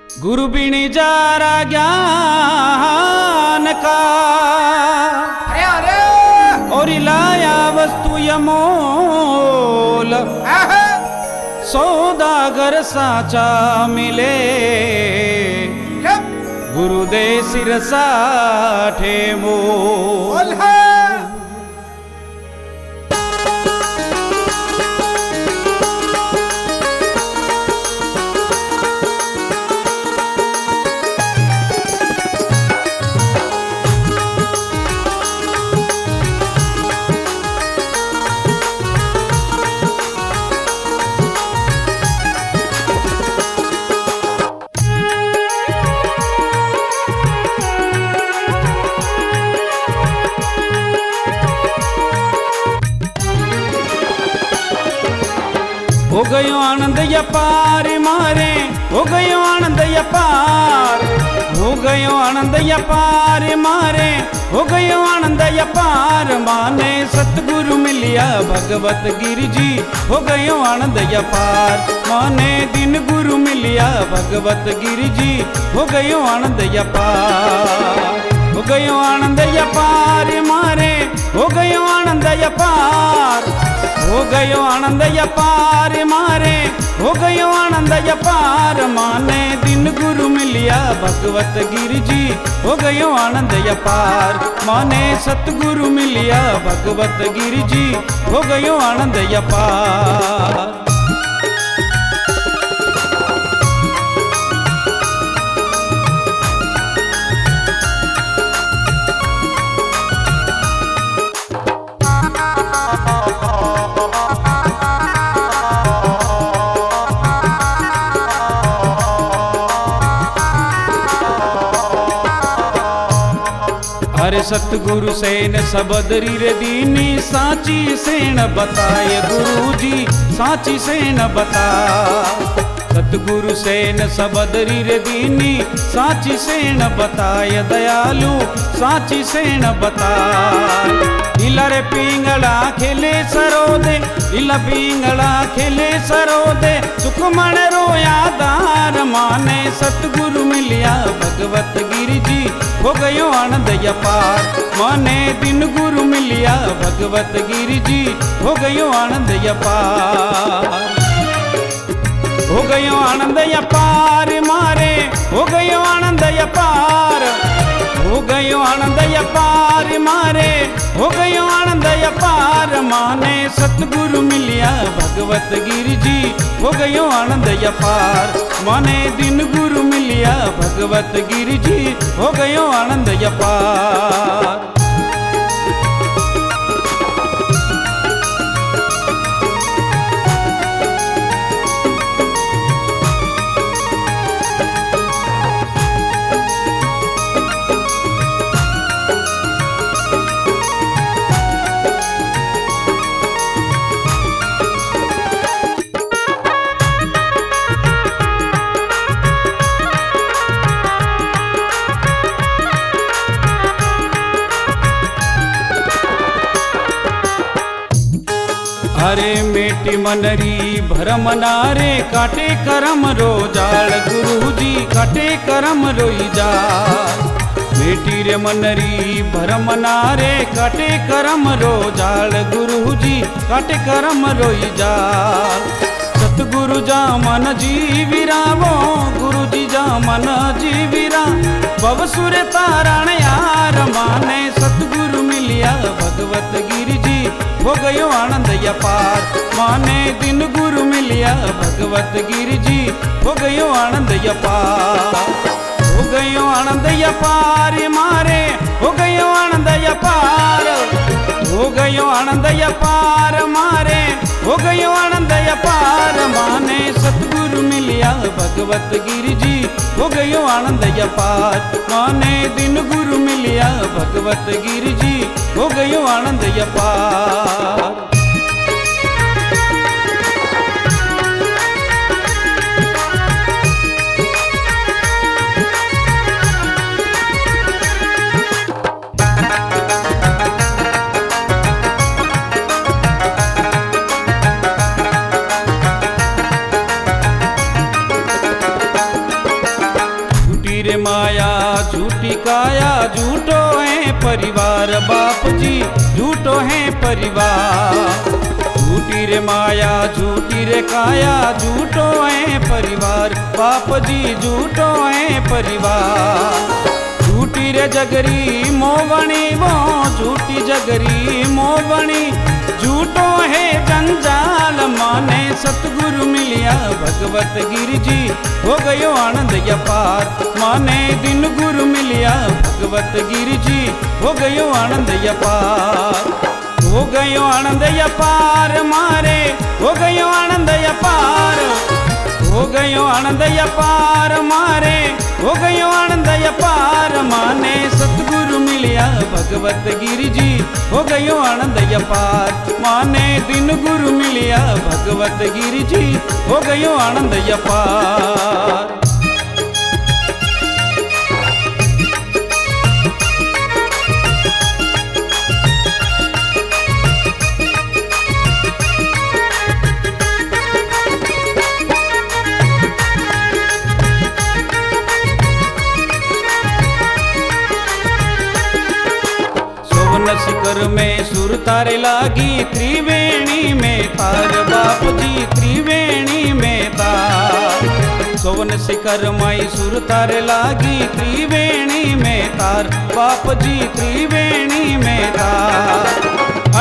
गुरु बिन Zara ज्ञान का अरे अरे और लाया वस्तु यमोल सौदागर साचा मिले गुरुदे सिर साठे मोल हो गयो आनंद अपार मारे, हो गयो आनंद अपार, हो गयो आनंद अपार मारे, हो गयो आनंद अपार माने सतगुरु मिलिया भगवत गिरजी। हो गयो आनंद अपार माने दिन गुरु मिलिया भगवत गिरजी। हो गयो आनंद अपार, हो गयो आनंद अपार मारे, हो गयो आनंद अपार, हो गयो आनंद अपार मारे, हो गयो आनंद अपार माने दिन गुरु मिलिया भगवत गिरजी। हो गयो आनंद अपार माने सतगुरु मिलिया भगवत गिरजी। हो गयो आनंद अपार। अरे सतगुरु सेन सबदरी रे दीनी साची सेन बताए गुरुजी, साची सेन बता। सतगुरु सेन सबदरी रे दीनी साची सेन बताए दयालु, साची सेन बता। इला रे पिंगला खेले सरोदे, इला पिंगला खेले सरोदे, सुखमण रोया दार माने सतगुरु मिलिया भगवत गिरजी। हो गयो आनंद अपार माने दिन गुरु मिलिया भगवत गिरजी। हो गयो आनंद अपार, हो गयो आनंद अपार मारे, हो गयो आनंद अपार, हो गयो आनंद अपार मारे, हो गयो आनंद अपार माने सतगुरु मिलिया भगवत गिरजी। हो गयो आनंद अपार माने दिन गुरु मिलिया भगवत गिरजी। हो गयो आनंद अपार। अरे मेटी मनरी भरम नारे काटे करम रोजाल गुरुजी, काटे करम रोई जाल। मेटी रे मनरी भरम नारे काटे करम रोजाल गुरुजी, काटे करम रोई जाल। सतगुरु जा मन जीविरा वो गुरुजी जा मन जीविरा, बवसुर तारण यार माने सतगुरु मिलिया भगवत गिरजी। हो गयो आनंद अपार माने दिन गुरु मिलिया भगवत गिरजी। हो गयो आनंद अपार, हो गयो आनंद अपार मारे, हो गयो आनंद अपार, हो गयो आनंद अपार मारे, हो गयो आनंद अपार माने सतगुरु मिलिया भगवत गिरजी। हो गयो आनंद अपार माने दिन गुरु मिलिया भगवत गिरजी। हो गयो आनंद अपार। माया झूठी काया झूठो है परिवार बाप जी झूठो है परिवार। झूठी रे माया झूठी रे काया झूठो है परिवार बाप जी झूठो है परिवार। झूठी रे जगरी मोवणी वो झूठी जगरी मोवणी झूठो है जंजाल माने सतगुरु मिलिया भगवत गिर जी हो गयो आनंद अपार। माने दिन गुरु मिलिया भगवत गिर जी हो गयो आनंद अपार। हो गयो आनंद अपार मारे हो गयो आनंद अपार। हो गयो आनंद अपार मारे हो गयो आनंद अपार। माने सतगुरु मिलिया भगवत गिर जी हो गयो आनंद अपार। माने दिन गुरु मिलिया भगवत गिर जी हो गयो आनंद अपार। शिखर में सुर तारे लागी त्रिवेणी में तार बाप जी त्रिवेणी में तार। सोवन शिखर माई सुर तारे लागी त्रिवेणी में तार बाप जी त्रिवेणी में तार।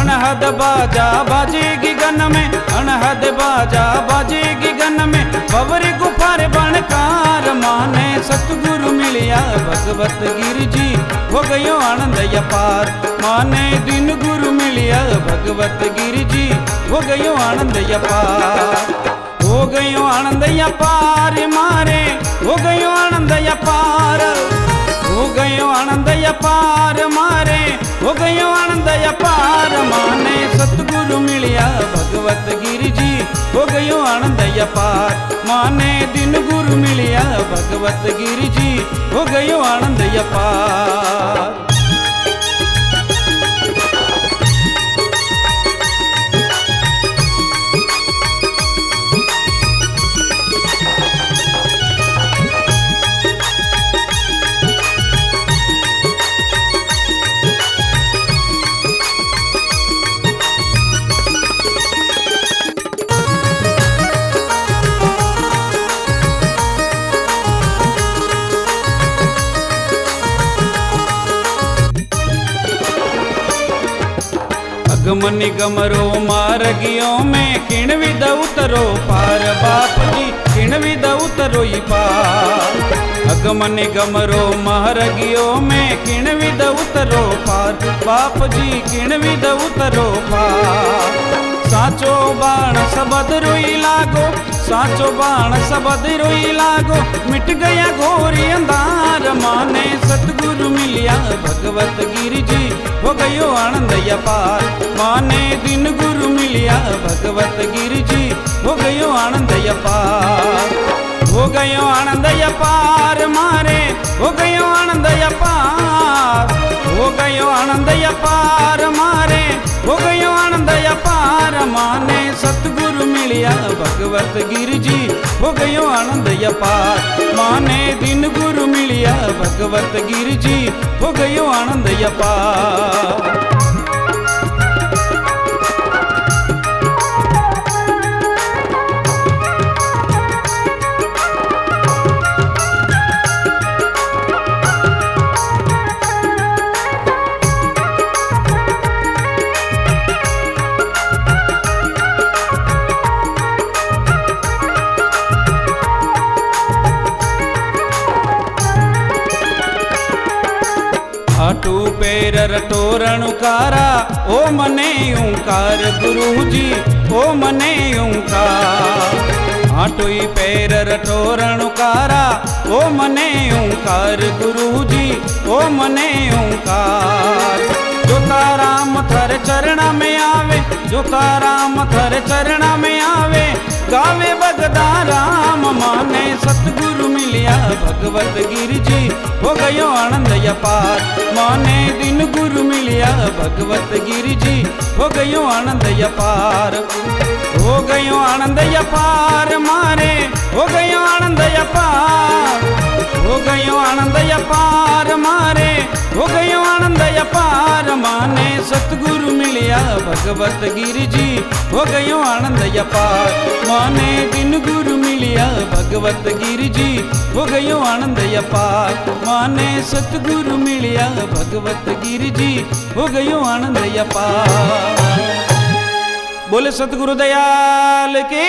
अनहद बाजा बाजेगी गन में अनहद बाजा बाजेगी गन में बवरी गुफार बनकार। माने सतगुरु मिलिया भगवत गिर जी हो गयो आनंद अपार। माने दिन गुरु मिलिया भगवत गिर जी हो गयो आनंद अपार। हो गयो आनंद अपार मारे हो गयो आनंद अपार। हो गयो आनंद अपार मारे हो गयो आनंद अपार। माने सतगुरु मिलिया भगवत गिर जी हो गयो आनंद अपार। माने दिन गुरु मिलिया भगवत गिर जी हो गयो आनंद अपार। गम निगम रो मार्गियों में किण विद उतरो पार बाप जी किण विद उतरो ही पार। अगम निगम रो मार्गियों में किण विद उतरो पार बाप जी किण विद उतरो पार। साचो बाण सबद रोई लागो साचो बाण सबद रोई लागो मिट गया घोरी अंधार। माने सतगुरु मिलिया भगवत गिर जी हो गयो आनंद अपार। माने दिन गुरु मिलिया भगवत गिर जी हो गयो आनंद अपार। हो गयो आनंद अपार मारे हो गयो आनंद अपार। हो गयो आनंद अपार मारे हो गयो आनंद अपार। माने सतगुरु मिलिया भगवत गिर जी हो गयो आनंद अपार। माने दिन गुरु मिलिया भगवत गिर जी हो गयो आनंद अपार। आटू पैर रटोरणुकारा ओ मने ओंकार गुरु जी ओ मने ओंकार। आटू पैर रटोरणुकारा ओ मने ओंकार गुरु जी ओ मने ओंकार। जो ताराम थर चरण में आवे जो ताराम थर चरण में आवे गावे बगदा राम। माने सतगुरु मिलिया भगवत गिर जी हो गयो आनंद अपार। माने दिन गुरु मिलिया भगवत गिर जी हो गयो आनंद अपार। हो गयो आनंद अपार मारे हो गयो आनंद अपार। हो गयो आनंद सतगुरु मिलिया भगवत गिरि जी हो गयो आनंद अपार। माने बिन गुरु मिलिया भगवत गिरि जी हो गयो आनंद अपार। माने सतगुरु मिलिया भगवत गिरि जी हो गयो आनंद अपार। बोले सतगुरु दयाल की।